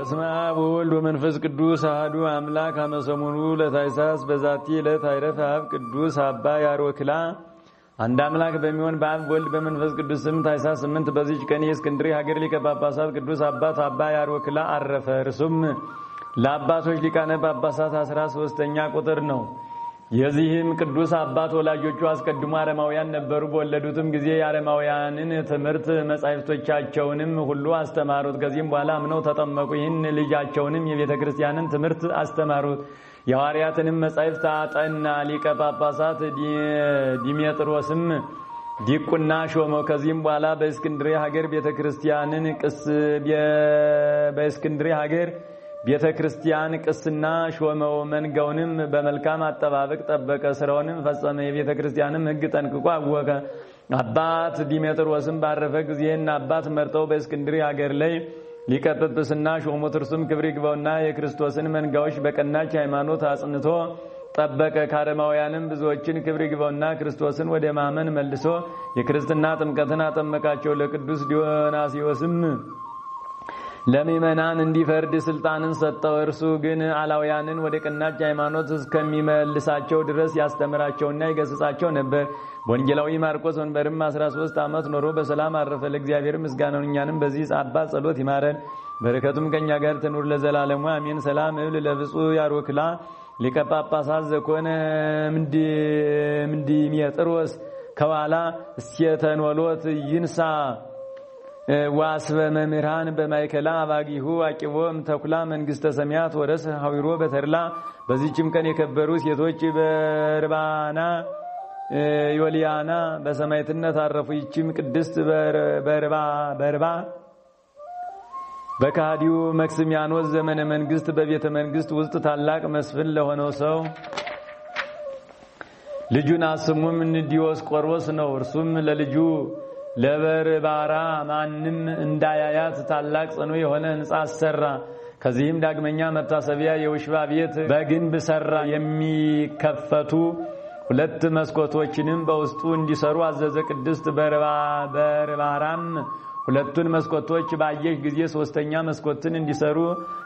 በስመ አብ ወወልድ ወመንፈስ ቅዱስ አሐዱ አምላክ አመ ሰሙኑ ለታኅሣሥ በዛቲ ዕለት አይረፈ አብ ቅዱስ አባ ያሮክላ። አንድ አምላክ በሚሆን በአብ ወልድ በመንፈስ ቅዱስ ስም ታኅሣሥ 8 በዚች ቀን የእስክንድርያ ሀገር ሊቀ ጳጳሳት ቅዱስ አባት አባ ያሮክላ አረፈ። እርሱም ለአባቶች ሊቃነ ጳጳሳት 13ኛ ቁጥር ነው። የዚህም ቅዱስ አባት ወላጆቹ አስቀድሞ አረማውያን ነበሩ። በወለዱትም ጊዜ የአረማውያንን ትምህርት መጻሕፍቶቻቸውንም ሁሉ አስተማሩት። ከዚህም በኋላ አምነው ተጠመቁ። ይህን ልጃቸውንም የቤተ ክርስቲያንን ትምህርት አስተማሩት። የሐዋርያትንም መጻሕፍት አጠና። ሊቀ ጳጳሳት ዲሜጥሮስም ዲቁና ሾመው። ከዚህም በኋላ በእስክንድርያ ሀገር ቤተ ክርስቲያን ቅስና ሾመው። መንጋውንም በመልካም አጠባበቅ ጠበቀ። ስራውንም ፈጸመ። የቤተ ክርስቲያንም ሕግ ጠንቅቆ አወቀ። አባት ዲሜጥሮስም ባረፈ ጊዜና አባት መርጠው በእስክንድርያ ሀገር ላይ ሊቀ ጵጵስና ሾሙት። እርሱም ክብር ይግባውና የክርስቶስን መንጋዎች በቀናች ሃይማኖት አጽንቶ ጠበቀ። ከአረማውያንም ብዙዎችን ክብር ይግባውና ክርስቶስን ወደ ማመን መልሶ የክርስትና ጥምቀትን አጠመቃቸው። ለቅዱስ ዲዮናስዮስም ለምእመናን እንዲፈርድ ስልጣንን ሰጠው። እርሱ ግን አላውያንን ወደ ቀናች ሃይማኖት እስከሚመልሳቸው ድረስ ያስተምራቸውና ይገስጻቸው ነበር። በወንጌላዊ ማርቆስ ወንበርም 13 ዓመት ኖሮ በሰላም አረፈ። ለእግዚአብሔር ምስጋናው እኛንም በዚህ አባት ጸሎት ይማረን፣ በረከቱም ከኛ ጋር ትኑር ለዘላለሙ አሜን። ሰላም እብል ለብፁዕ ያሮክላ ሊቀ ጳጳሳት ዘኮነ እምዲሜጥሮስ ከኋላ እስየተንወሎት ይንሳ ዋስበ መምህራን በማይከላ አባጊሁ አቂቦም ተኩላ መንግስተ ሰማያት ወረስ ሐዊሮ በተርላ። በዚህችም ቀን የከበሩ ሴቶች በርባና ዮልያና በሰማዕትነት አረፉ። ይህችም ቅድስት በርባ በካዲው መክስሚያኖስ ዘመነ መንግስት በቤተ መንግስት ውስጥ ታላቅ መስፍን ለሆነው ሰው ልጁን ስሙም ዲዮስቆሮስ ነው። እርሱም ለልጁ ለበርባራ ማንም እንዳያያት ታላቅ ጽኑ የሆነ ሕንጻ አሰራ። ከዚህም ዳግመኛ መታሰቢያ የውሽባ ቤት በግንብ ሰራ። የሚከፈቱ 2 መስኮቶችንም በውስጡ እንዲሰሩ አዘዘ። ቅድስት በርባራም 2ቱን መስኮቶች ባየች ጊዜ 3ኛ መስኮትን እንዲሰሩ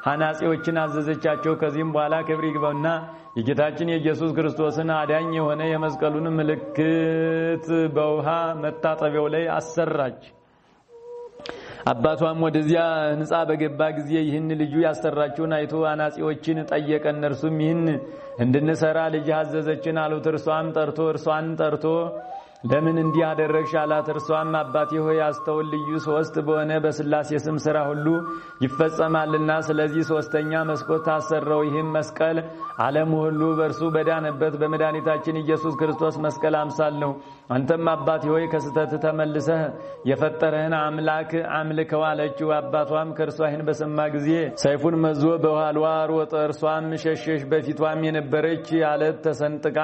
ሐናጺዎችን አዘዘቻቸው። ከዚህም በኋላ ክብር ይግባውና የጌታችን የኢየሱስ ክርስቶስን አዳኝ የሆነ የመስቀሉን ምልክት በውሃ መታጠቢያው ላይ አሰራች። አባቷም ወደዚያ ሕንጻ በገባ ጊዜ ይህን ልጁ ያሰራችውን አይቶ አናጺዎችን ጠየቀ። እነርሱም ይህን እንድንሰራ ልጅ አዘዘችን አሉት። እርሷን ጠርቶ ለምን እንዲህ አደረግሽ አላት። እርሷም አባቴ ሆይ አስተውል፣ ልዩ 3 በሆነ በሥላሴ ስም ሥራ ሁሉ ይፈጸማልና ስለዚህ 3ኛ መስኮት ታሰረው። ይህም መስቀል ዓለም ሁሉ በእርሱ በዳነበት በመድኃኒታችን ኢየሱስ ክርስቶስ መስቀል አምሳል ነው። አንተም አባቴ ሆይ ከስተት ተመልሰህ የፈጠረህን አምላክ አምልከው አለችው። አባቷም ከእርሷ ይህን በሰማ ጊዜ ሰይፉን መዞ በኋላዋ ሮጠ። እርሷም ሸሸሽ። በፊቷም የነበረች አለት ተሰንጥቃ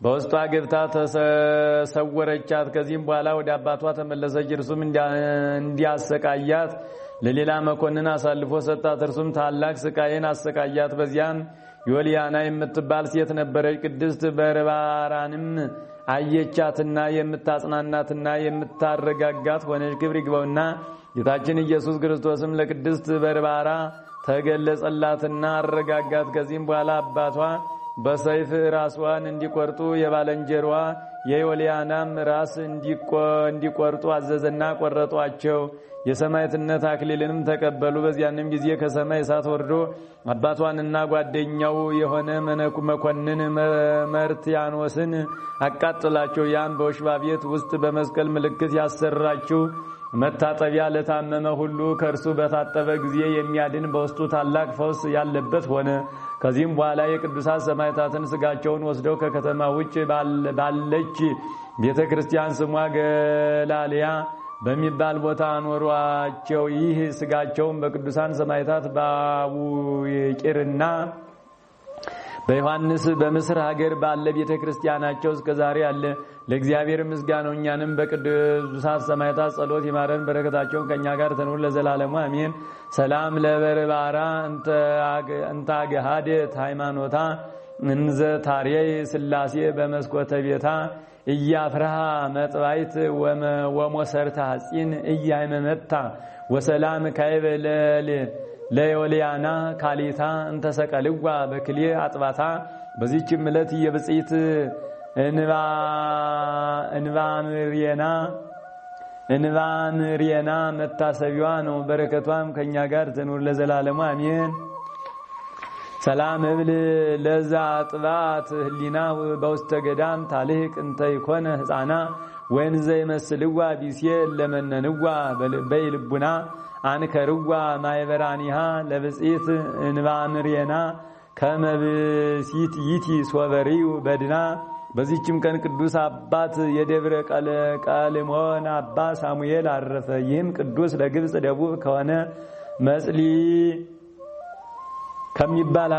በውስጧ ገብታ ተሰወረቻት። ከዚህም በኋላ ወደ አባቷ ተመለሰች። እርሱም እንዲያሰቃያት ለሌላ መኮንን አሳልፎ ሰጣት። እርሱም ታላቅ ስቃይን አሰቃያት። በዚያም ዮልያና የምትባል ሴት ነበረች። ቅድስት በርባራንም አየቻትና የምታጽናናትና የምታረጋጋት ሆነች። ክብር ይግባውና ጌታችን ኢየሱስ ክርስቶስም ለቅድስት በርባራ ተገለጸላትና አረጋጋት። ከዚህም በኋላ አባቷ በሰይፍ ራስዋን እንዲቆርጡ የባለንጀሯ የዮልያናም ራስ እንዲቆርጡ አዘዘና ቆረጧቸው። የሰማዕትነት አክሊልንም ተቀበሉ። በዚያንም ጊዜ ከሰማይ እሳት ወርዶ አባቷንና ጓደኛው የሆነ መኮንን መርትያኖስን አቃጠላቸው። ያም በውሽባ ቤት ውስጥ በመስቀል ምልክት ያሰራችው መታጠቢያ ለታመመ ሁሉ ከእርሱ በታጠበ ጊዜ የሚያድን በውስጡ ታላቅ ፈውስ ያለበት ሆነ። ከዚህም በኋላ የቅዱሳት ሰማዕታትን ስጋቸውን ወስደው ከከተማ ውጭ ባለች ቤተ ክርስቲያን ስሟ ገላልያ በሚባል ቦታ አኖሯቸው። ይህ ስጋቸውን በቅዱሳን ሰማዕታት በአቡቂርና በዮሐንስ በምስር ሀገር ባለ ቤተ ክርስቲያናቸው እስከዛሬ አለ። ለእግዚአብሔር ምስጋናው እኛንም በቅዱሳት ሰማዕታት ጸሎት ይማረን፣ በረከታቸውን ከኛ ጋር ትኑር ለዘላለሙ አሜን። ሰላም ለበርባራ እንታገሃደት ሃይማኖታ እንዘ ታርየይ ሥላሴ በመስኮተ ቤታ እያፍራሃ መጥባይት ወሞሰርታ ሐጺን እያይመመታ ወሰላም ካይበለል ለዮልያና ካሊታ እንተሰቀልዋ በክሌ አጥባታ። በዚህችም ዕለት የብጽዕት እንባምሪና መታሰቢዋ ነው። በረከቷም ከኛ ጋር ትኑር ለዘላለሙ አሜን። ሰላም እብል ለዛ ጥባት ህሊና በውስተ ገዳም ታልቅ እንተ ይኮነ ህፃና ወንዘ ይመስልዋ ቢሴ ለመነንዋ በልቡና አንከርዋ ማይበራኒሃ ለብጽዕት እንባምሪና ከመብሲት ይቲ ሶበሪው በድና። በዚህችም ቀን ቅዱስ አባት የደብረ ቀልሞን አባ ሳሙኤል አረፈ። ይህም ቅዱስ ለግብጽ ደቡብ ከሆነ መጽሊ ከሚባል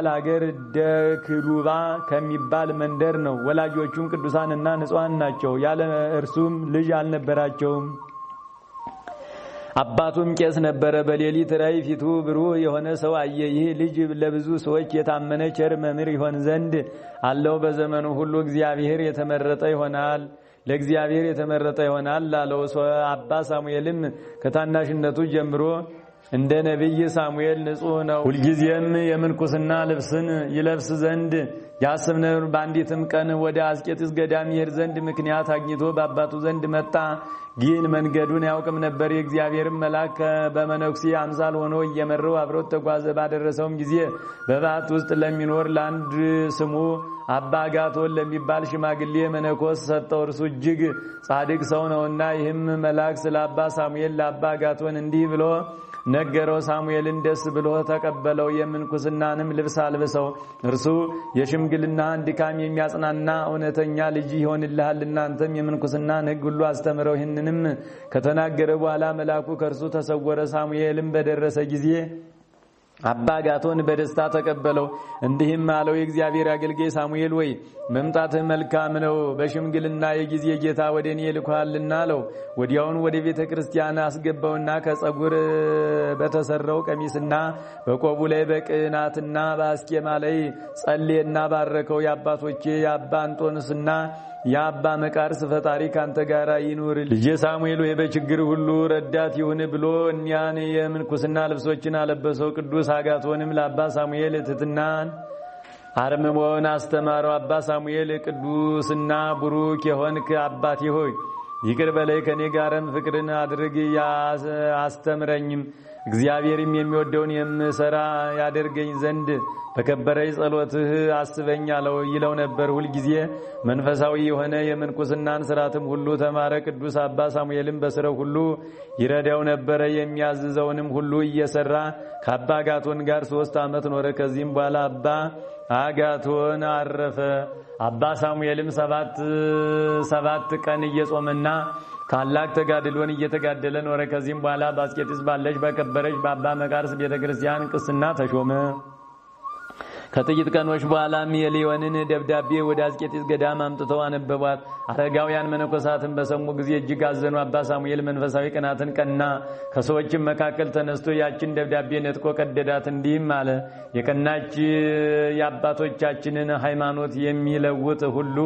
ሀገር ደክሉባ ከሚባል መንደር ነው። ወላጆቹም ቅዱሳንና ንጹሐን ናቸው። ያለ እርሱም ልጅ አልነበራቸውም። አባቱም ቄስ ነበረ። በሌሊት ራእይ ፊቱ ብሩህ የሆነ ሰው አየ። ይህ ልጅ ለብዙ ሰዎች የታመነ ቸር መምህር ይሆን ዘንድ አለው። በዘመኑ ሁሉ እግዚአብሔር የተመረጠ ይሆናል ለእግዚአብሔር የተመረጠ ይሆናል ላለው አባ ሳሙኤልም ከታናሽነቱ ጀምሮ እንደ ነቢይ ሳሙኤል ንጹሕ ነው። ሁልጊዜም የምንኩስና ልብስን ይለብስ ዘንድ ያስብ ነበር። በአንዲትም ቀን ወደ አስቄጥስ ገዳም ይሄድ ዘንድ ምክንያት አግኝቶ በአባቱ ዘንድ መጣ። ግን መንገዱን ያውቅም ነበር። የእግዚአብሔርም መልአክ በመነኩሴ አምሳል ሆኖ እየመራው አብሮት ተጓዘ። ባደረሰውም ጊዜ በባት ውስጥ ለሚኖር ለአንድ ስሙ አባ አጋቶን ለሚባል ሽማግሌ መነኮስ ሰጠው። እርሱ እጅግ ጻድቅ ሰው ነውና። ይህም መልአክ ስለ አባ ሳሙኤል ለአባ አጋቶን እንዲህ ብሎ ነገረው። ሳሙኤልን ደስ ብሎ ተቀበለው፣ የምንኩስናንም ልብስ አልብሰው። እርሱ የሽምግልናህን ድካም የሚያጽናና እውነተኛ ልጅ ይሆንልሃል። እናንተም የምንኩስናን ሕግ ሁሉ አስተምረው። ይህንንም ከተናገረ በኋላ መልአኩ ከእርሱ ተሰወረ። ሳሙኤልም በደረሰ ጊዜ አባ አጋቶን በደስታ ተቀበለው። እንዲህም አለው፣ የእግዚአብሔር አገልጋይ ሳሙኤል ወይ መምጣትህ መልካም ነው። በሽምግልና የጊዜ ጌታ ወደ እኔ ልኮሃልና አለው። ወዲያውን ወደ ቤተ ክርስቲያን አስገባውና ከጸጉር በተሰራው ቀሚስና በቆቡ ላይ በቅናትና በአስኬማ ላይ ጸልየና ባረከው። የአባቶቼ የአባ አንጦንስና የአባ መቃርስ ፈጣሪ ካንተ ጋር ይኑር። ልጄ ሳሙኤል ወይ በችግር ሁሉ ረዳት ይሁን ብሎ እኒያን የምንኩስና ልብሶችን አለበሰው። ቅዱስ አጋቶንም ለአባ ሳሙኤል ትሕትናን አርምሞን አስተማረው። አባ ሳሙኤል ቅዱስና ቡሩክ የሆንክ አባቴ ሆይ ይቅር በላይ፣ ከኔ ጋርም ፍቅርን አድርግ አስተምረኝም። እግዚአብሔርም የሚወደውን የምሰራ ያደርገኝ ዘንድ በከበረች ጸሎትህ አስበኝ ይለው ነበር። ሁልጊዜ መንፈሳዊ የሆነ የምንኩስናን ስርዓትም ሁሉ ተማረ። ቅዱስ አባ ሳሙኤልም በስራው ሁሉ ይረዳው ነበረ። የሚያዝዘውንም ሁሉ እየሰራ ከአባ አጋቶን ጋር 3 ዓመት ኖረ። ከዚህም በኋላ አባ አጋቶን አረፈ። አባ ሳሙኤልም ሰባት ቀን እየጾመና ታላቅ ተጋድሎን እየተጋደለ ኖረ። ከዚህም በኋላ በአስቄጥስ ባለች በከበረች በአባ መቃርስ ቤተክርስቲያን ቅስና ተሾመ። ከጥቂት ቀኖች በኋላም የሊዮንን ደብዳቤ ወደ አስቄጥስ ገዳም አምጥተው አነበቧት። አረጋውያን መነኮሳትን በሰሙ ጊዜ እጅግ አዘኑ። አባ ሳሙኤል መንፈሳዊ ቅናትን ቀና። ከሰዎችም መካከል ተነስቶ ያችን ደብዳቤ ነጥቆ ቀደዳት። እንዲህም አለ፣ የቀናች የአባቶቻችንን ሃይማኖት የሚለውጥ ሁሉ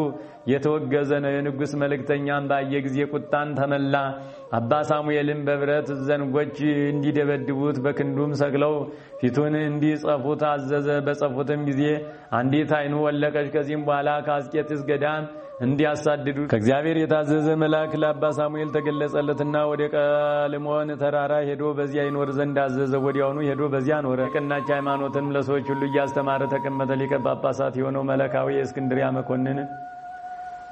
የተወገዘ ነው። የንጉሥ መልእክተኛም ባየ ጊዜ ቁጣን ተመላ። አባ ሳሙኤልም በብረት ዘንጎች እንዲደበድቡት በክንዱም ሰቅለው ፊቱን እንዲጸፉት አዘዘ። በጸፉትም ጊዜ አንዲት ዓይኑ ወለቀች። ከዚህም በኋላ ከአስቄጥስ ገዳም እንዲያሳድዱ ከእግዚአብሔር የታዘዘ መልአክ ለአባ ሳሙኤል ተገለጸለትና ወደ ቀልሞን ተራራ ሄዶ በዚያ ይኖር ዘንድ አዘዘ። ወዲያውኑ ሄዶ በዚያ ኖረ። የቀናች ሃይማኖትንም ለሰዎች ሁሉ እያስተማረ ተቀመጠ። ሊቀ ጳጳሳት የሆነው መለካዊ የእስክንድርያ መኮንን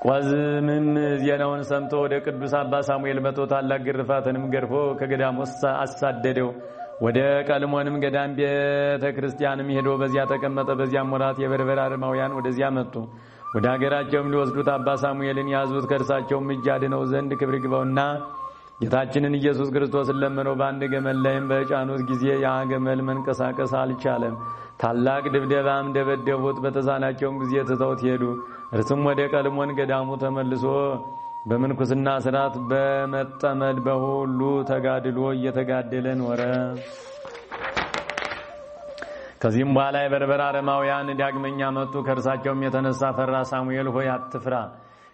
ቆዝምም ዜናውን ሰምቶ ወደ ቅዱስ አባ ሳሙኤል መጥቶ ታላቅ ግርፋትንም ገርፎ ከገዳም ውስጥ አሳደደው። ወደ ቀልሞንም ገዳም ቤተ ክርስቲያንም ሄዶ በዚያ ተቀመጠ። በዚያም ወራት የበርበር አረማውያን ወደዚያ መጡ። ወደ ሀገራቸውም ሊወስዱት አባ ሳሙኤልን ያዙት። ከእርሳቸውም እጅ አድነው ዘንድ ክብር ይግባውና ጌታችንን ኢየሱስ ክርስቶስን ለመነው። በአንድ ገመል ላይም በጫኑት ጊዜ ያ ገመል መንቀሳቀስ አልቻለም። ታላቅ ድብደባም ደበደቡት። በተሳናቸውም ጊዜ ትተውት ሄዱ። እርሱም ወደ ቀልሞን ገዳሙ ተመልሶ በምንኩስና ስርዓት በመጠመድ በሁሉ ተጋድሎ እየተጋደለ ኖረ። ከዚህም በኋላ የበርበር አረማውያን ዳግመኛ መጡ። ከእርሳቸውም የተነሳ ፈራ። ሳሙኤል ሆይ አትፍራ፣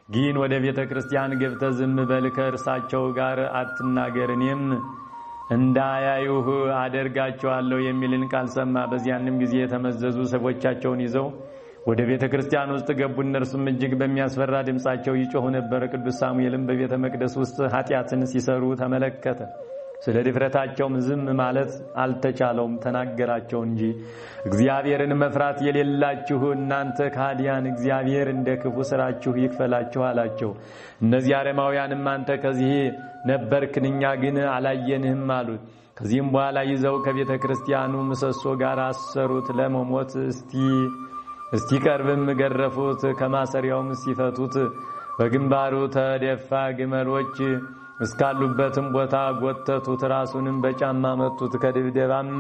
ግን ወደ ቤተ ክርስቲያን ገብተህ ዝም በል፣ ከእርሳቸው ጋር አትናገር፣ እኔም እንዳያዩህ አደርጋቸዋለሁ የሚልን ቃል ሰማ። በዚያንም ጊዜ የተመዘዙ ሰዎቻቸውን ይዘው ወደ ቤተ ክርስቲያን ውስጥ ገቡ። እነርሱም እጅግ በሚያስፈራ ድምፃቸው ይጮሁ ነበር። ቅዱስ ሳሙኤልም በቤተ መቅደስ ውስጥ ኃጢአትን ሲሰሩ ተመለከተ። ስለ ድፍረታቸውም ዝም ማለት አልተቻለውም፣ ተናገራቸው እንጂ። እግዚአብሔርን መፍራት የሌላችሁ እናንተ ከሃዲያን፣ እግዚአብሔር እንደ ክፉ ስራችሁ ይክፈላችሁ አላቸው። እነዚህ አረማውያንም አንተ ከዚህ ነበርክን፣ እኛ ግን አላየንህም አሉት። ከዚህም በኋላ ይዘው ከቤተ ክርስቲያኑ ምሰሶ ጋር አሰሩት። ለመሞት እስቲቀርብም ገረፉት። ከማሰሪያውም ሲፈቱት በግንባሩ ተደፋ። ግመሎች እስካሉበትም ቦታ ጎተቱት። ራሱንም በጫማ መቱት። ከድብደባም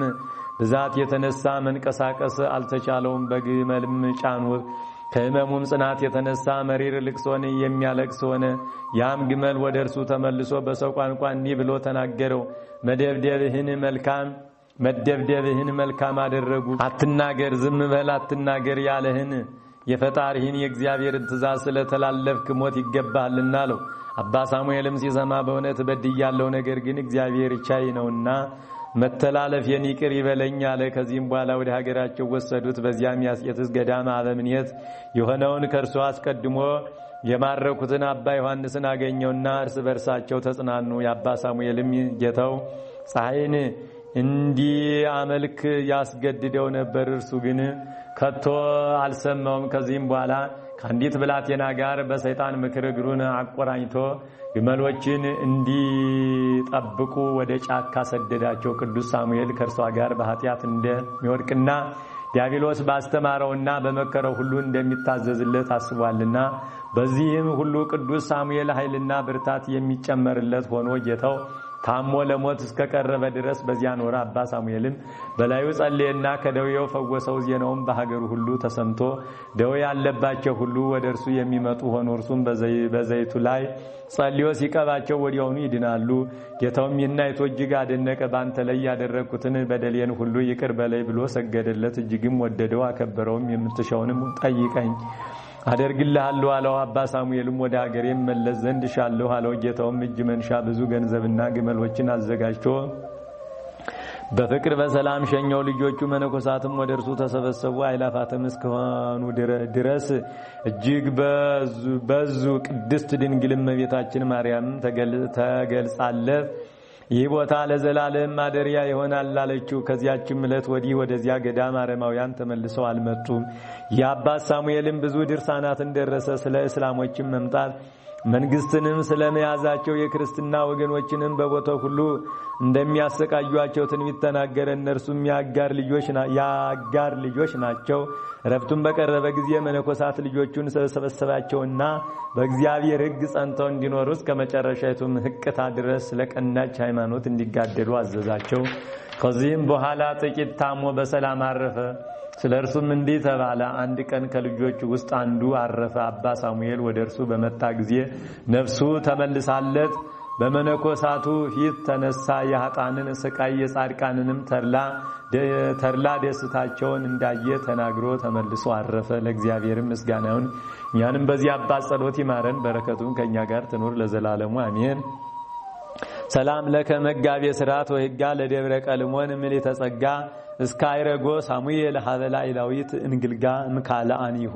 ብዛት የተነሳ መንቀሳቀስ አልተቻለውም። በግመልም ጫኑት። ከሕመሙም ጽናት የተነሳ መሪር ልቅሶን የሚያለቅስ ሆነ። ያም ግመል ወደ እርሱ ተመልሶ በሰው ቋንቋ እንዲህ ብሎ ተናገረው፣ መደብደብህን መልካም አደረጉ። አትናገር፣ ዝም በል፣ አትናገር ያለህን የፈጣሪህን የእግዚአብሔርን ትእዛዝ ስለተላለፍክ ሞት ይገባልና አለው። አባ ሳሙኤልም ሲሰማ በእውነት በድያለሁ፣ ነገር ግን እግዚአብሔር ቻይ ነውና መተላለፌን ይቅር ይበለኝ አለ። ከዚህም በኋላ ወደ ሀገራቸው ወሰዱት። በዚያም የአስቄጥስ ገዳም አበምኔት የሆነውን ከእርሱ አስቀድሞ የማረኩትን አባ ዮሐንስን አገኘውና እርስ በርሳቸው ተጽናኑ። የአባ ሳሙኤልም ጌታው ፀሐይን እንዲያመልክ ያስገድደው ነበር፣ እርሱ ግን ከቶ አልሰማውም። ከዚህም በኋላ ከአንዲት ብላቴና ጋር በሰይጣን ምክር እግሩን አቆራኝቶ ግመሎችን እንዲጠብቁ ወደ ጫካ ሰደዳቸው። ቅዱስ ሳሙኤል ከእርሷ ጋር በኃጢአት እንደሚወድቅና ዲያብሎስ ባስተማረውና በመከረው ሁሉ እንደሚታዘዝለት አስቧልና፣ በዚህም ሁሉ ቅዱስ ሳሙኤል ኃይልና ብርታት የሚጨመርለት ሆኖ ጌታው ታሞ ለሞት እስከቀረበ ድረስ በዚያ ኖረ። አባ ሳሙኤልም በላዩ ጸለየና ከደዌው ፈወሰው። ዜናውም በሀገሩ ሁሉ ተሰምቶ ደዌ ያለባቸው ሁሉ ወደ እርሱ የሚመጡ ሆኑ። እርሱም በዘይቱ ላይ ጸልዮ ሲቀባቸው ወዲያውኑ ይድናሉ። ጌታውም ይህን አይቶ እጅግ አደነቀ። በአንተ ላይ ያደረግኩትን በደሌን ሁሉ ይቅር በለይ ብሎ ሰገደለት። እጅግም ወደደው አከበረውም። የምትሻውንም ጠይቀኝ አደርግልሃለሁ አለው። አባ ሳሙኤልም ወደ ሀገሬ መለስ ዘንድ ሻለሁ አለው። ጌታውም እጅ መንሻ ብዙ ገንዘብና ግመሎችን አዘጋጅቶ በፍቅር በሰላም ሸኘው። ልጆቹ መነኮሳትም ወደ እርሱ ተሰበሰቡ። አእላፋትም እስከሆኑ ድረስ እጅግ በዙ። ቅድስት ድንግል እመቤታችን ማርያም ተገልጻለት ይህ ቦታ ለዘላለም ማደሪያ ይሆናል አለችው። ከዚያችም ዕለት ወዲህ ወደዚያ ገዳም አረማውያን ተመልሰው አልመጡም። የአባ ሳሙኤልም ብዙ ድርሳናትን ደረሰ። ስለ እስላሞችም መምጣት መንግስትንም ስለመያዛቸው የክርስትና ወገኖችንም በቦታው ሁሉ እንደሚያሰቃዩአቸው ትንቢት ተናገረ። እነርሱም የአጋር ልጆች ናቸው። ረፍቱን በቀረበ ጊዜ መነኮሳት ልጆቹን ሰበሰባቸውና በእግዚአብሔር ሕግ ጸንተው እንዲኖሩ እስከ መጨረሻይቱም ሕቅታ ድረስ ለቀናች ሃይማኖት እንዲጋደሉ አዘዛቸው። ከዚህም በኋላ ጥቂት ታሞ በሰላም አረፈ። ስለ እርሱም እንዲህ ተባለ። አንድ ቀን ከልጆቹ ውስጥ አንዱ አረፈ። አባ ሳሙኤል ወደ እርሱ በመጣ ጊዜ ነፍሱ ተመልሳለት በመነኮሳቱ ፊት ተነሳ። የኃጥአንን ስቃይ የጻድቃንንም ተድላ ደስታቸውን እንዳየ ተናግሮ ተመልሶ አረፈ። ለእግዚአብሔርም ምስጋና ይሁን። እኛንም በዚህ አባት ጸሎት ይማረን፣ በረከቱም ከእኛ ጋር ትኑር ለዘላለሙ አሜን። ሰላም ለከ መጋቤ ሥርዓት ወሕጋ ለደብረ ቀልሞን ምልዕተ ጸጋ እስከ አይረጎ ሳሙኤል ሀበላ ኢላዊት እንግልጋ ምካለ አኒሁ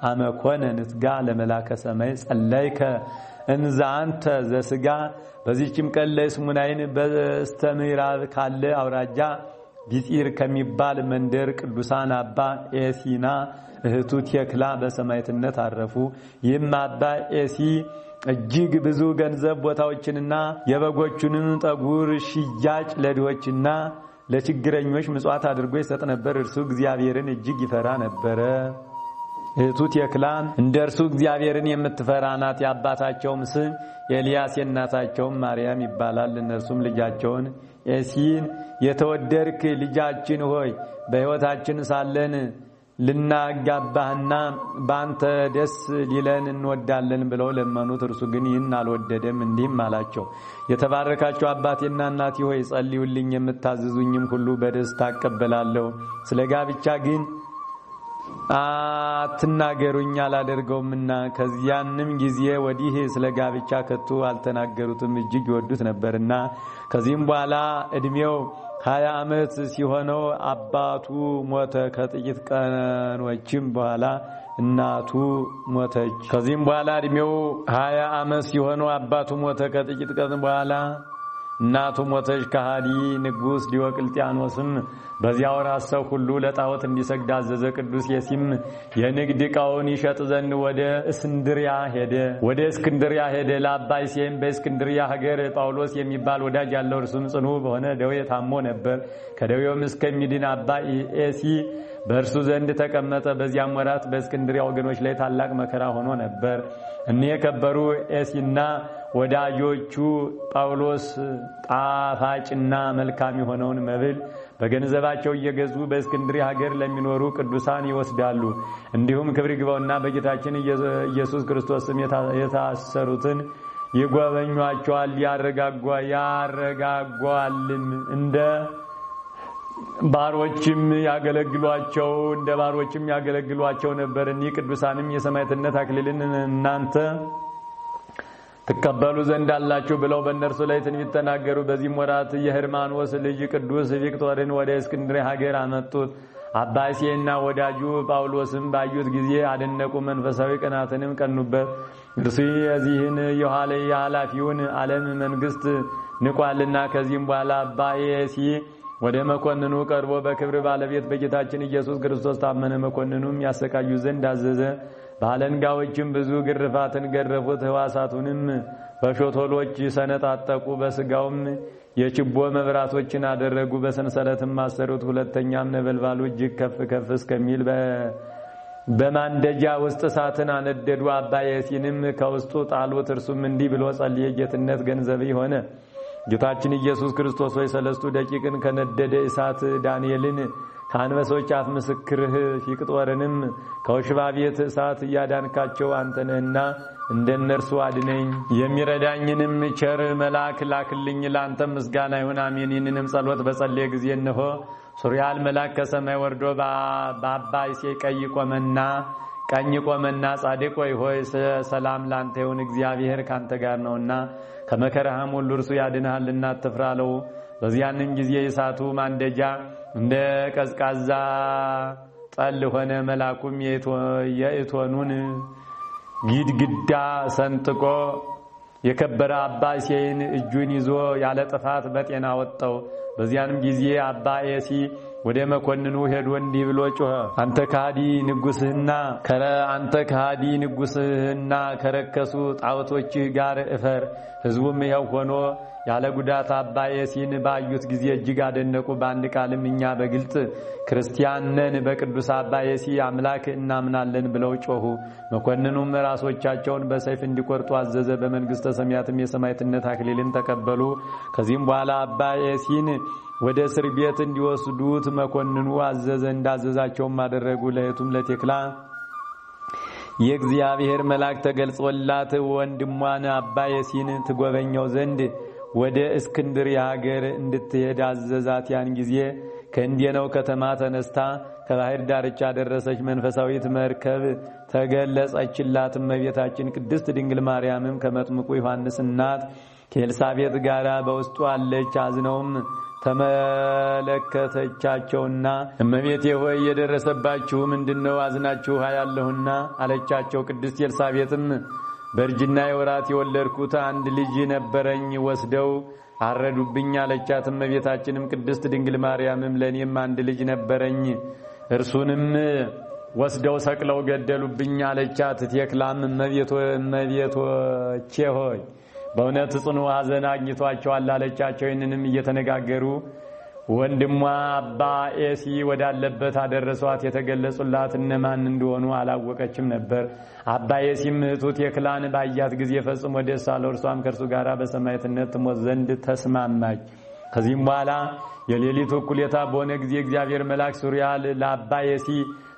አመኮነ ንትጋ ለመላከ ሰማይ ጸለይከ እንዘ አንተ ዘስጋ። በዚህችም ቀን ለስሙናይን በስተምዕራብ ካለ አውራጃ ቢጢር ከሚባል መንደር ቅዱሳን አባ ኤሲና እህቱ ቴክላ በሰማዕትነት አረፉ። ይህም አባ ኤሲ እጅግ ብዙ ገንዘብ ቦታዎችንና የበጎቹንም ጠጉር ሽያጭ ለድሆችና ለችግረኞች ምጽዋት አድርጎ ይሰጥ ነበር። እርሱ እግዚአብሔርን እጅግ ይፈራ ነበረ። እህቱ ቴክላም እንደ እርሱ እግዚአብሔርን የምትፈራ ናት። የአባታቸውም ስም ኤልያስ የእናታቸውም ማርያም ይባላል። እነርሱም ልጃቸውን ኤሲን የተወደድክ ልጃችን ሆይ በሕይወታችን ሳለን ልናጋባህና በአንተ ደስ ሊለን እንወዳለን ብለው ለመኑት። እርሱ ግን ይህን አልወደደም። እንዲህም አላቸው፣ የተባረካችሁ አባቴና እናቴ ሆይ ጸልዩልኝ፣ የምታዝዙኝም ሁሉ በደስታ እቀበላለሁ። ስለ ጋብቻ ግን አትናገሩኝ አላደርገውምና። ከዚያንም ጊዜ ወዲህ ስለ ጋብቻ ከቶ አልተናገሩትም፣ እጅግ ይወዱት ነበርና። ከዚህም በኋላ እድሜው 20 ዓመት ሲሆነው አባቱ ሞተ። ከጥቂት ቀኖችም በኋላ እናቱ ሞተች። ከዚህም በኋላ እድሜው 20 ዓመት ሲሆነው አባቱ ሞተ። ከጥቂት ቀን በኋላ እናቱ ሞተች። ከሃዲ ንጉሥ ዲዮቅልጥያኖስም በዚያ ወራት ሰው ሁሉ ለጣዖት እንዲሰግድ አዘዘ። ቅዱስ ዮሴም የንግድ ዕቃውን ይሸጥ ዘንድ ወደ እስክንድርያ ሄደ። ለአባ ዮሴም በእስክንድርያ ሀገር ጳውሎስ የሚባል ወዳጅ ያለው፣ እርሱም ጽኑ በሆነ ደዌ ታሞ ነበር። ከደዌውም እስከሚድን አባ ኤሲ በእርሱ ዘንድ ተቀመጠ። በዚያም ወራት በእስክንድርያ ወገኖች ላይ ታላቅ መከራ ሆኖ ነበር። እኒህ የከበሩ ኤሲና ወዳጆቹ ጳውሎስ ጣፋጭና መልካም የሆነውን መብል በገንዘባቸው እየገዙ በእስክንድርያ ሀገር ለሚኖሩ ቅዱሳን ይወስዳሉ። እንዲሁም ክብር ይግባውና በጌታችን ኢየሱስ ክርስቶስ ስም የታሰሩትን ይጎበኟቸዋል፣ ያረጋጓልም። እንደ ባሮችም ያገለግሏቸው ነበር። እኒህ ቅዱሳንም የሰማዕትነት አክሊልን እናንተ ትቀበሉ ዘንድ አላችሁ ብለው በእነርሱ ላይ ትንቢት ተናገሩ። በዚህም ወራት የህርማኖስ ልጅ ቅዱስ ቪክቶርን ወደ እስክንድርያ ሀገር አመጡት። አባ ዮሴና ወዳጁ ጳውሎስም ባዩት ጊዜ አደነቁ፣ መንፈሳዊ ቅናትንም ቀኑበት። እርሱ የዚህን የኃላፊውን ዓለም መንግስት ንቋልና። ከዚህም በኋላ አባ ዮሴ ወደ መኮንኑ ቀርቦ በክብር ባለቤት በጌታችን ኢየሱስ ክርስቶስ ታመነ። መኮንኑም ያሰቃዩ ዘንድ አዘዘ። ባለንጋዎችም ብዙ ግርፋትን ገረፉት። ሕዋሳቱንም በሾቶሎች ሰነጣጠቁ። በስጋውም የችቦ መብራቶችን አደረጉ፣ በሰንሰለትም አሰሩት። ሁለተኛም ነበልባሉ እጅግ ከፍ ከፍ እስከሚል በማንደጃ ውስጥ እሳትን አነደዱ። አባ ዮሴንም ከውስጡ ጣሉት። እርሱም እንዲህ ብሎ ጸልየ፣ ጌትነት ገንዘብ ሆነ ጌታችን ኢየሱስ ክርስቶስ ሆይ ሰለስቱ ደቂቅን ከነደደ እሳት ዳንኤልን ከአንበሶች አፍ ምስክርህ ፊቅጦርንም ከወሽባ ቤት እሳት እያዳንካቸው አንተ ነህና እንደነርሱ አድነኝ። የሚረዳኝንም ቸር መልአክ ላክልኝ። ለአንተም ምስጋና ይሁን አሜን። ይህንንም ጸሎት በጸለየ ጊዜ እነሆ ሱሪያል መልአክ ከሰማይ ወርዶ በአባ ዮሴ ቀኝ ቆመና ጻድቅ ሆይ ሰላም ላንተ ይሁን፣ እግዚአብሔር ካንተ ጋር ነውና ከመከራህም ሁሉ እርሱ ያድንሃልና አትፍራ አለው። በዚያንም ጊዜ የእሳቱ ማንደጃ እንደ ቀዝቃዛ ጠል ሆነ። መልአኩም የእቶኑን ግድግዳ ሰንጥቆ የከበረ አባ ዮሴን እጁን ይዞ ያለ ጥፋት በጤና ወጣው። በዚያንም ጊዜ አባ ዮሴ ወደ መኮንኑ ሄዶ እንዲህ ብሎ ጮኸ፣ አንተ ከሃዲ ንጉሥህና ከረከሱ ጣዖቶችህ ጋር እፈር። ሕዝቡም ይኸው ሆኖ ያለ ጉዳት አባ ዮሴን ባዩት ጊዜ እጅግ አደነቁ። በአንድ ቃልም እኛ በግልጥ ክርስቲያን ነን፣ በቅዱስ አባ ዮሴ አምላክ እናምናለን ብለው ጮኹ። መኮንኑም ራሶቻቸውን በሰይፍ እንዲቆርጡ አዘዘ። በመንግሥተ ሰማያትም የሰማዕትነት አክሊልን ተቀበሉ። ከዚህም በኋላ አባ ዮሴን ወደ እስር ቤት እንዲወስዱት መኮንኑ አዘዘ። እንዳዘዛቸውም አደረጉ። ለእህቱም ለቴክላ የእግዚአብሔር መልአክ ተገልጾላት ወንድሟን አባ ዮሴን ትጎበኘው ዘንድ ወደ እስክንድርያ ሀገር እንድትሄድ አዘዛት። ያን ጊዜ ከእንዴነው ከተማ ተነስታ ከባህር ዳርቻ ደረሰች። መንፈሳዊት መርከብ ተገለጸችላት። እመቤታችን ቅድስት ድንግል ማርያምም ከመጥምቁ ዮሐንስ እናት ከኤልሳቤጥ ጋር በውስጡ አለች። አዝነውም ተመለከተቻቸውና እመቤቴ ሆይ የደረሰባችሁ ምንድነው? አዝናችሁ ያለሁና አለቻቸው። ቅድስት ኤልሳቤጥም በእርጅና ወራት የወለድኩት አንድ ልጅ ነበረኝ፣ ወስደው አረዱብኝ አለቻት። እመቤታችንም ቅድስት ድንግል ማርያምም ለኔም አንድ ልጅ ነበረኝ፣ እርሱንም ወስደው ሰቅለው ገደሉብኝ አለቻት። ቴክላም እመቤቶቼ ሆይ በእውነት ጽኑ ሐዘን አግኝቷቸዋል አለቻቸው። ይህንንም እየተነጋገሩ ወንድሟ አባ ዮሴ ወዳለበት አደረሷት። የተገለጹላት እነማን እንደሆኑ አላወቀችም ነበር። አባ ዮሴም እህቱ ቴክላን ባያት ጊዜ ፈጽሞ ደስ አለው። እርሷም ከእርሱ ጋር በሰማዕትነት ትሞት ዘንድ ተስማማች። ከዚህም በኋላ የሌሊቱ እኩሌታ በሆነ ጊዜ እግዚአብሔር መልአክ ሱሪያል ለአባ ዮሴ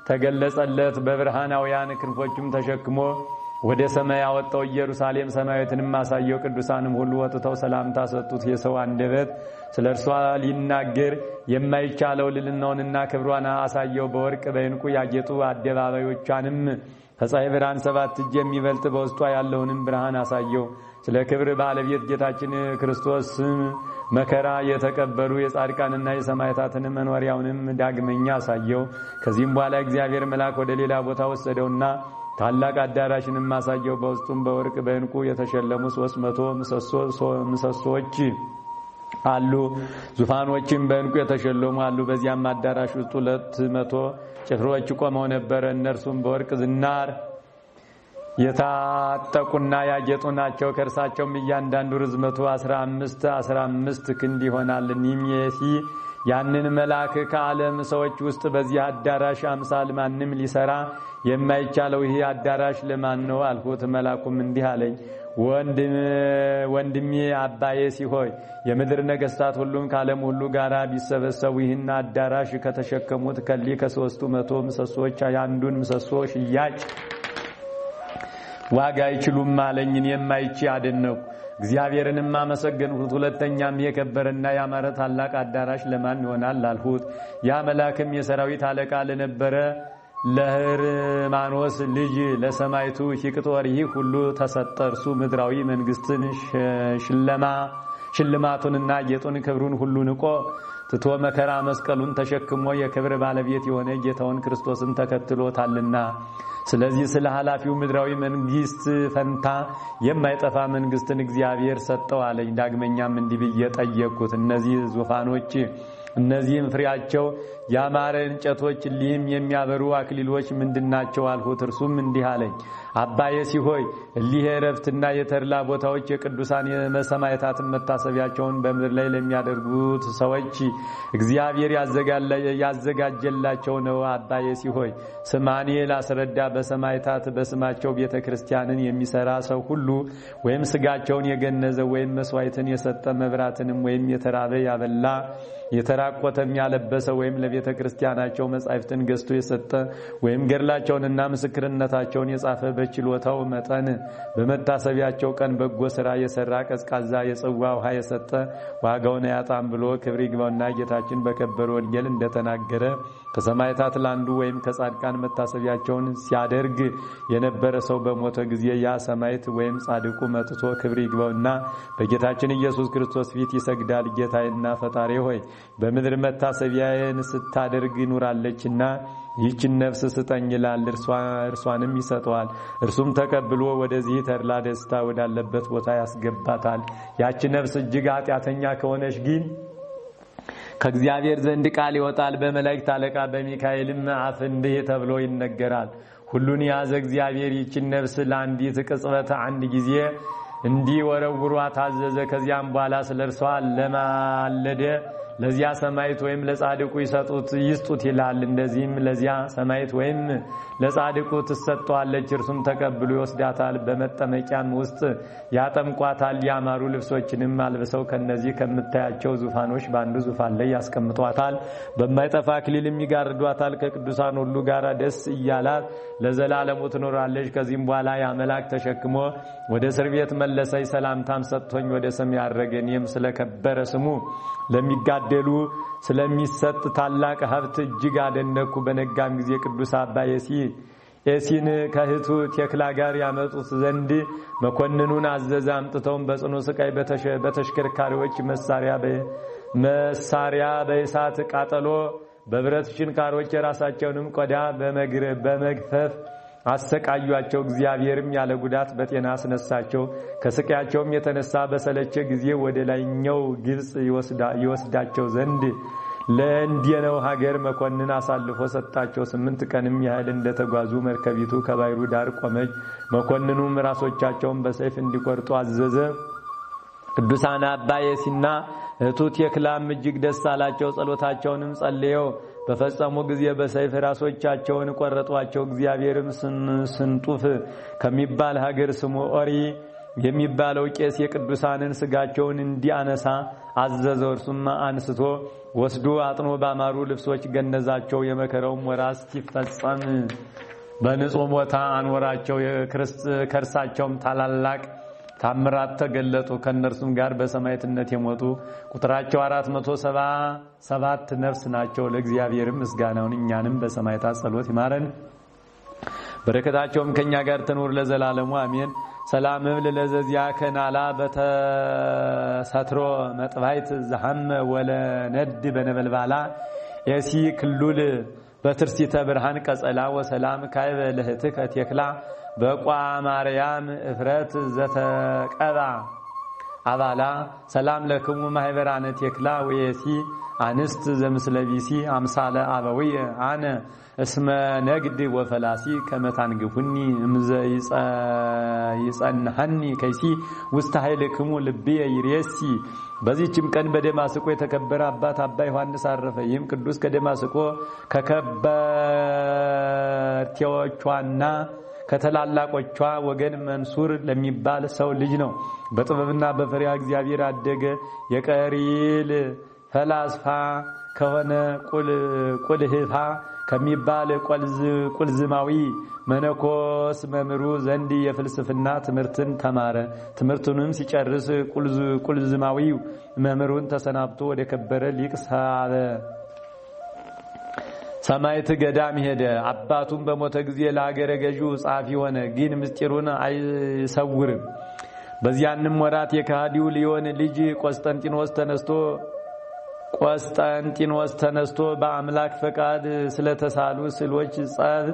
ተገለጸለት። በብርሃናውያን ክንፎቹም ተሸክሞ ወደ ሰማይ ያወጣው ኢየሩሳሌም ሰማያዊትንም አሳየው። ቅዱሳንም ሁሉ ወጥተው ሰላምታ ሰጡት። የሰው አንደበት ስለርሷ ሊናገር የማይቻለው ልልናውንና ክብሯን አሳየው። በወርቅ በዕንቁ ያጌጡ አደባባዮቿንም ከፀሐይ ብርሃን 7 እጅ የሚበልጥ በውስጧ ያለውንም ብርሃን አሳየው። ስለ ክብር ባለቤት ጌታችን ክርስቶስ መከራ የተቀበሉ የጻድቃንና የሰማዕታትን መኖሪያውንም ዳግመኛ አሳየው። ከዚህም በኋላ እግዚአብሔር መልአክ ወደ ሌላ ቦታ ወሰደውና ታላቅ አዳራሽንም አሳየው። በውስጡም በወርቅ በዕንቁ የተሸለሙ 300 ምሰሶዎች አሉ። ዙፋኖችም በዕንቁ የተሸለሙ አሉ። በዚያም አዳራሽ ውስጥ 200 ጭፍሮች ቆመው ነበር። እነርሱም በወርቅ ዝናር የታጠቁና ያጌጡ ናቸው። ከእርሳቸውም እያንዳንዱ ርዝመቱ 15 ክንድ ይሆናል። ኒሜሲ ያንን መልአክ ከዓለም ሰዎች ውስጥ በዚህ አዳራሽ አምሳል ማንም ሊሰራ የማይቻለው ይህ አዳራሽ ለማን ነው አልኩት። መልአኩም እንዲህ አለኝ፣ ወንድሜ አባዬሲ ሆይ የምድር ነገስታት ሁሉም ከዓለም ሁሉ ጋር ቢሰበሰቡ ይህን አዳራሽ ከተሸከሙት ከ300 ምሰሶች አንዱን ምሰሶ ሽያጭ ዋጋ አይችሉም አለኝ። እኔም አይቼ አደነቅሁ፣ እግዚአብሔርንም አመሰገንሁት። ሁለተኛም የከበረና ያማረ ታላቅ አዳራሽ ለማን ይሆናል አልሁት። ያ መልአክም የሰራዊት አለቃ ለነበረ ለህርማኖስ ልጅ ለሰማይቱ ሂቅጦር ይህ ሁሉ ተሰጠ። እርሱ ምድራዊ መንግስትን ሽልማቱንና ጌጡን ክብሩን ሁሉ ንቆ ትቶ መከራ መስቀሉን ተሸክሞ የክብር ባለቤት የሆነ ጌታውን ክርስቶስን ተከትሎታልና ስለዚህ ስለ ኃላፊው ምድራዊ መንግስት ፈንታ የማይጠፋ መንግስትን እግዚአብሔር ሰጠው አለኝ። ዳግመኛም እንዲህ ብዬ ጠየቅኩት፣ እነዚህ ዙፋኖች እነዚህም ፍሬያቸው ያማረ እንጨቶች ሊም የሚያበሩ አክሊሎች ምንድናቸው አልሁት። እርሱም እንዲህ አለኝ፣ አባዬሲ ሆይ እሊህ የዕረፍትና የተድላ ቦታዎች የቅዱሳን የሰማዕታትን መታሰቢያቸውን በምድር ላይ ለሚያደርጉት ሰዎች እግዚአብሔር ያዘጋጀላቸው ነው። አባዬሲ ሆይ ስማኔ ላስረዳ። በሰማዕታት በስማቸው ቤተክርስቲያንን የሚሰራ ሰው ሁሉ ወይም ስጋቸውን የገነዘ ወይም መስዋዕትን የሰጠ መብራትንም ወይም የተራበ ያበላ የተራቆተም ያለበሰ ወይም ለቤተ ክርስቲያናቸው መጻሕፍትን ገዝቶ የሰጠ ወይም ገድላቸውንና ምስክርነታቸውን የጻፈ በችሎታው መጠን በመታሰቢያቸው ቀን በጎ ሥራ የሰራ ቀዝቃዛ የጽዋ ውሃ የሰጠ ዋጋውን አያጣም ብሎ ክብር ይግባውና ጌታችን በከበረ ወንጌል እንደተናገረ ከሰማዕታት ላንዱ ወይም ከጻድቃን መታሰቢያቸውን ሲያደርግ የነበረ ሰው በሞተ ጊዜ ያ ሰማዕት ወይም ጻድቁ መጥቶ ክብር ይግባውና በጌታችን ኢየሱስ ክርስቶስ ፊት ይሰግዳል። ጌታዬና ፈጣሪ ሆይ በምድር መታሰቢያዬን ስታደርግ ኑራለችና ይህችን ነፍስ ስጠኝ ይላል። እርሷንም ይሰጠዋል። እርሱም ተቀብሎ ወደዚህ ተድላ ደስታ ወዳለበት ቦታ ያስገባታል። ያች ነፍስ እጅግ ኃጢአተኛ ከሆነች ግን ከእግዚአብሔር ዘንድ ቃል ይወጣል። በመላእክት አለቃ በሚካኤልም አፍ እንዲህ ተብሎ ይነገራል፣ ሁሉን የያዘ እግዚአብሔር ይህችን ነፍስ ለአንዲት ቅጽበት አንድ ጊዜ እንዲወረውሯት አዘዘ። ከዚያም በኋላ ስለርሷ ለማለደ ለዚያ ሰማዕት ወይም ለጻድቁ ይስጡት ይላል። እንደዚህም ለዚያ ሰማዕት ወይም ለጻድቁ ትሰጠዋለች። እርሱም ተቀብሎ ይወስዳታል፣ በመጠመቂያም ውስጥ ያጠምቋታል። ያማሩ ልብሶችንም አልብሰው ከነዚህ ከምታያቸው ዙፋኖች በአንዱ ዙፋን ላይ ያስቀምጧታል። በማይጠፋ አክሊልም ይጋርዷታል። ከቅዱሳን ሁሉ ጋር ደስ እያላት ለዘላለሙ ትኖራለች። ከዚህም በኋላ ያ መልአክ ተሸክሞ ወደ እስር ቤት መለሰኝ። ሰላምታም ሰጥቶኝ ወደ ሰማይ አረገ። እኔም ስለከበረ ስሙ ለሚጋደሉ ስለሚሰጥ ታላቅ ሀብት እጅግ አደነኩ። በነጋም ጊዜ ቅዱስ አባ ኤሲን ከእህቱ ቴክላ ጋር ያመጡት ዘንድ መኮንኑን አዘዘ። አምጥተውም በጽኑ ስቃይ በተሽከርካሪዎች መሳሪያ በእሳት ቃጠሎ በብረት ሽንካሮች የራሳቸውንም ቆዳ በመግፈፍ አሰቃዩአቸው። እግዚአብሔርም ያለ ጉዳት በጤና አስነሳቸው። ከስቃያቸውም የተነሳ በሰለቸ ጊዜ ወደ ላይኛው ግብጽ ይወስዳቸው ዘንድ ለእንዲነው ሀገር መኮንን አሳልፎ ሰጣቸው። 8 ቀንም ያህል እንደተጓዙ መርከቢቱ ከባሕሩ ዳር ቆመች። መኮንኑም ራሶቻቸውን በሰይፍ እንዲቆርጡ አዘዘ። ቅዱሳን አባ ኤሲና እህቱ ቴክላም እጅግ ደስ አላቸው። ጸሎታቸውንም ጸልየው በፈጸሙ ጊዜ በሰይፍ ራሶቻቸውን ቆረጧቸው። እግዚአብሔርም ስንጡፍ ከሚባል ሀገር ስሙ ኦሪ የሚባለው ቄስ የቅዱሳንን ስጋቸውን እንዲያነሳ አዘዘው። እርሱም አንስቶ ወስዶ አጥኖ ባማሩ ልብሶች ገነዛቸው። የመከራውም ወራት ሲፈጸም በንጹህ ቦታ አንወራቸው። ከርሳቸውም ታላላቅ ታምራት ተገለጡ። ከነርሱም ጋር በሰማዕትነት የሞቱ ቁጥራቸው 477 ነፍስ ናቸው። ለእግዚአብሔር ምስጋናውን እኛንም በሰማዕታት ጸሎት ይማረን፣ በረከታቸውም ከኛ ጋር ትኑር ለዘላለሙ አሜን። ሰላም እብል ለዘዚያ ከናላ በተሰትሮ መጥባይት ዘሐመ ወለነድ በነበልባላ ኤሲ ክሉል በትርሲተ ብርሃን ቀጸላ ወሰላም ካይበ ለህትከ ተክላ በቋ ማርያም እፍረት ዘተቀባ አባላ ሰላም ለክሙ ማህበራነ ተክላ ወየሲ አንስት ዘምስለቢሲ አምሳለ አበዊ አነ እስመ ነግድ ወፈላሲ ከመታንግፉኒ እምዘ ይጸንሐኒ ከይሲ ውስተ ኃይልክሙ ልቤ ይሬሲ። በዚህችም ቀን በደማስቆ የተከበረ አባት አባ ዮሐንስ አረፈ። ይህም ቅዱስ ከደማስቆ ከከበርቴዎቿና ከተላላቆቿ ወገን መንሱር ለሚባል ሰው ልጅ ነው። በጥበብና በፈሪሃ እግዚአብሔር አደገ። የቀሪል ፈላስፋ ከሆነ ቁልህፋ ከሚባል ቁልዝማዊ መነኮስ መምሩ ዘንድ የፍልስፍና ትምህርትን ተማረ። ትምህርቱንም ሲጨርስ ቁልዝማዊ መምሩን ተሰናብቶ ወደ ከበረ ሊቅ ሰማዕት ገዳም ሄደ። አባቱም በሞተ ጊዜ ለሀገረ ገዢው ጻፊ ሆነ፣ ግን ምስጢሩን አይሰውርም። በዚያንም ወራት የከሃዲው ሊዮን ልጅ ቆስጠንጢኖስ ተነስቶ በአምላክ ፈቃድ ስለተሳሉ ስዕሎች ጸብ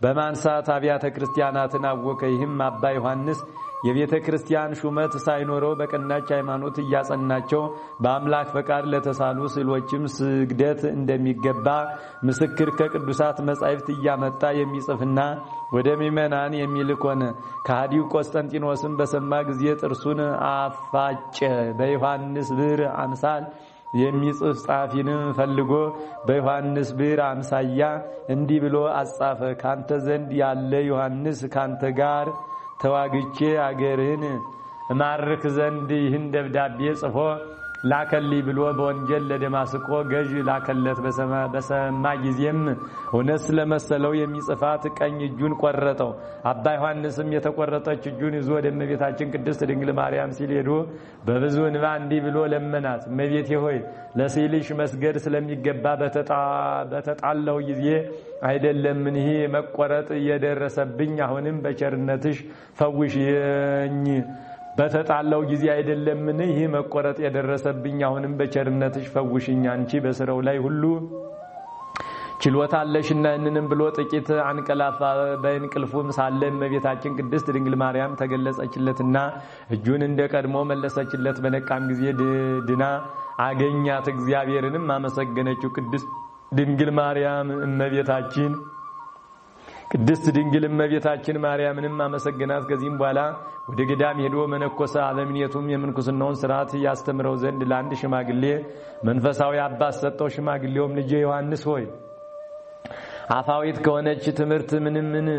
በማንሳት አብያተ ክርስቲያናትን አወከ። ይህም አባ ዮሐንስ የቤተ ክርስቲያን ሹመት ሳይኖረው በቀናች ሃይማኖት እያጸናቸው በአምላክ ፈቃድ ለተሳሉ ስዕሎችም ስግደት እንደሚገባ ምስክር ከቅዱሳት መጻሕፍት እያመጣ የሚጽፍና ወደ ምዕመናን የሚልክ ሆነ። ከሃዲው ቆስጠንጢኖስም በሰማ ጊዜ ጥርሱን አፋጨ። በዮሐንስ ብዕር አምሳል የሚጽፍ ጻፊንም ፈልጎ በዮሐንስ ብዕር አምሳያ እንዲህ ብሎ አጻፈ። ካንተ ዘንድ ያለ ዮሐንስ ካንተ ጋር ተዋግቼ አገርህን ማርክ ዘንድ ይህን ደብዳቤ ጽፎ ላከልኝ ብሎ በወንጀል ለደማስቆ ገዥ ላከለት። በሰማ ጊዜም እውነት ስለመሰለው የሚጽፋት ቀኝ እጁን ቆረጠው። አባ ዮሐንስም የተቆረጠች እጁን ይዞ ወደ እመቤታችን ቅድስት ድንግል ማርያም ሲል ሄዶ በብዙ እንባ እንዲህ ብሎ ለመናት። እመቤቴ ሆይ ለስዕልሽ መስገድ ስለሚገባ በተጣለው ጊዜ አይደለምን ይሄ መቆረጥ የደረሰብኝ? አሁንም በቸርነትሽ ፈውሽኝ። በተጣለው ጊዜ አይደለምን ይሄ መቆረጥ የደረሰብኝ? አሁንም በቸርነትሽ ፈውሽኝ። አንቺ በስራው ላይ ሁሉ ችሎታ አለሽና። እንንም ብሎ ጥቂት አንቀላፋ። በእንቅልፉም ሳለ እመቤታችን ቅድስት ድንግል ማርያም ተገለጸችለትና እጁን እንደቀድሞ መለሰችለት። በነቃም ጊዜ ድና አገኛት። እግዚአብሔርንም አመሰገነችው። ቅድስት ድንግል እመቤታችን ማርያምንም አመሰግናት። ከዚህም በኋላ ወደ ገዳም ሄዶ መነኮሰ። አበምኔቱም የምንኩስናውን ሥርዓት ያስተምረው ዘንድ ለአንድ ሽማግሌ መንፈሳዊ አባት ሰጠው። ሽማግሌውም ልጄ ዮሐንስ ሆይ አፋዊት ከሆነች ትምህርት ምንም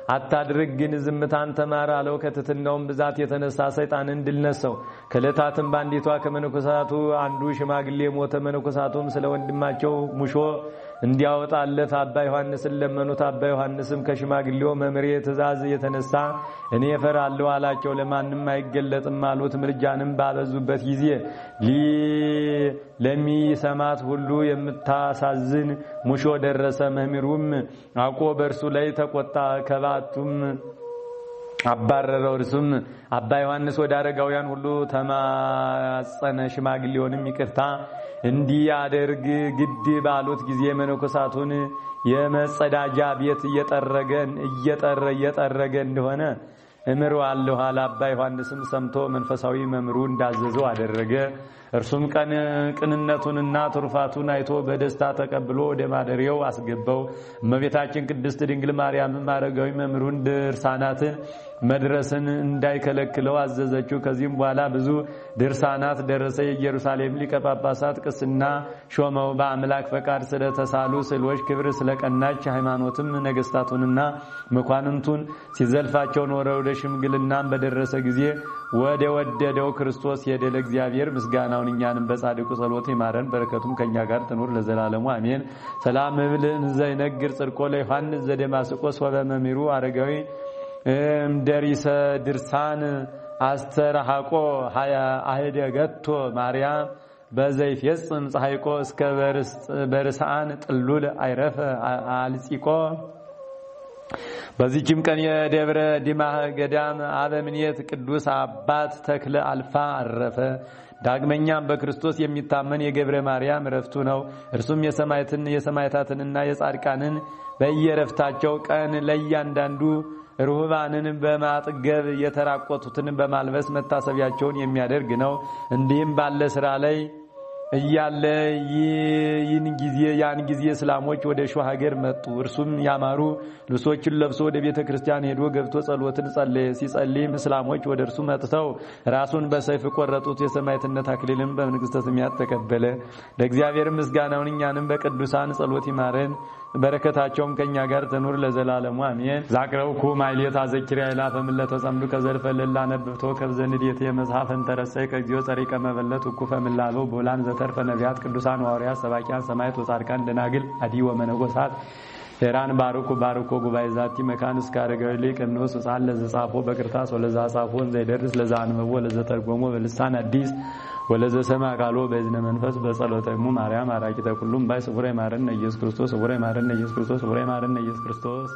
አታድርግ፣ ግን ዝምታን ተማር አለው። ከትሕትናውም ብዛት የተነሳ ሰይጣንን ድል ነሳው። ከዕለታትም በአንዲቷ ከመነኮሳቱ አንዱ ሽማግሌ ሞተ። መነኮሳቱም ስለ ወንድማቸው ሙሾ እንዲያወጣለት አባ ዮሐንስን ለመኑት። አባ ዮሐንስም ከሽማግሌው መምሬ ትእዛዝ የተነሳ እኔ እፈራለሁ አላቸው። ለማንም አይገለጥም አሉት። ምልጃንም ባበዙበት ጊዜ ለሚሰማት ሁሉ የምታሳዝን ሙሾ ደረሰ። መምህሩም አውቆ በእርሱ ላይ ተቆጣ፣ ከባቱም አባረረው። እርሱም አባ ዮሐንስ ወደ አረጋውያን ሁሉ ተማጸነ። ሽማግሌውንም ይቅርታ እንዲያደርግ ግድ ባሉት ጊዜ መነኮሳቱን የመጸዳጃ ቤት እየጠረገ እንደሆነ እምረዋለሁ አለ። አባ ዮሐንስም ሰምቶ መንፈሳዊ መምሩ እንዳዘዘው አደረገ። እርሱም ቅንነቱንና ትሩፋቱን አይቶ በደስታ ተቀብሎ ወደ ማደሪያው አስገባው። እመቤታችን ቅድስት ድንግል ማርያም አረጋዊ መምሩን ድርሳናትን መድረስን እንዳይከለክለው አዘዘችው። ከዚህም በኋላ ብዙ ድርሳናት ደረሰ። የኢየሩሳሌም ሊቀ ጳጳሳት ቅስና ሾመው። በአምላክ ፈቃድ ስለተሳሉ ስዕሎች ክብር ስለቀናች ሃይማኖትም ነገስታቱንና መኳንንቱን ሲዘልፋቸው ኖረ። ወደ ሽምግልናም በደረሰ ጊዜ ወደ ወደደው ክርስቶስ ሄደ። ለእግዚአብሔር ምስጋናውን እኛንም በጻድቁ ጸሎት ይማረን፣ በረከቱም ከኛ ጋር ትኑር ለዘላለሙ አሜን። ሰላም እብልን ዘይነግር ጽድቆ ለዮሐንስ ዘደማስቆስ ወበመሚሩ አረጋዊ ደሪሰ ድርሳን አስተራሃቆ አህደገቶ ማርያም በዘይፈጽም ፀሐይቆ እስከ በርሳን ጥሉል አይረፈ አልጺቆ። በዚህም ቀን የደብረ ዲማህ ገዳም አበምኔት ቅዱስ አባት ተክለ አልፋ አረፈ። ዳግመኛም በክርስቶስ የሚታመን የገብረ ማርያም ረፍቱ ነው። እርሱም የሰማዕታትንና የጻድቃንን በየረፍታቸው ቀን ለእያንዳንዱ ሩህባንን በማጥገብ የተራቆቱትን በማልበስ መታሰቢያቸውን የሚያደርግ ነው። እንዲህም ባለ ስራ ላይ እያለ ያን ጊዜ እስላሞች ወደ ሸዋ ሀገር መጡ። እርሱም ያማሩ ልብሶችን ለብሶ ወደ ቤተ ክርስቲያን ሄዶ ገብቶ ጸሎትን ጸለየ። ሲጸልይም እስላሞች ወደ እርሱ መጥተው ራሱን በሰይፍ ቆረጡት። የሰማዕትነት አክሊልን በመንግስተ ሰማያት ተቀበለ። ለእግዚአብሔር ምስጋናውን እኛንም በቅዱሳን ጸሎት ይማረን፣ በረከታቸውም ከኛ ጋር ትኑር ለዘላለሙ አሜን። ዛቅረውኩ ማይሌታ ዘኪርያ ይላፈም ለተጸምዱ ከዘልፈ ለላ ነብብቶ ከብዘንዴት የመጽሐፈን ተረሳይ ከግዚኦ ጸሪቀ መበለት ኩፈ ምላለው ቦላን ዘተርፈ ነቢያት ቅዱሳን ሐዋርያት ሰባኪያን ሰማዕታት ወጻድቃን ደናግል አዲ ወመነኮሳት ሄራን ባርኮ ጉባኤ ዛቲ መካን እስከ አረጋዊ ሊቅ ንዑስ ሕፃን ለዘጻፎ በቅርታስ ወለዛ ጻፎን ዘይደርስ ለዛ አንበቦ ለዘተርጎሞ በልሳን አዲስ ወለዘ ሰማ ቃሎ በእዝነ መንፈስ በጸሎተሙ ማርያም አራቂተ ኩሉም ባይ ስውረ ማረነ ኢየሱስ ክርስቶስ ስውረ ማረነ ኢየሱስ ክርስቶስ ስውረ ማረነ ኢየሱስ ክርስቶስ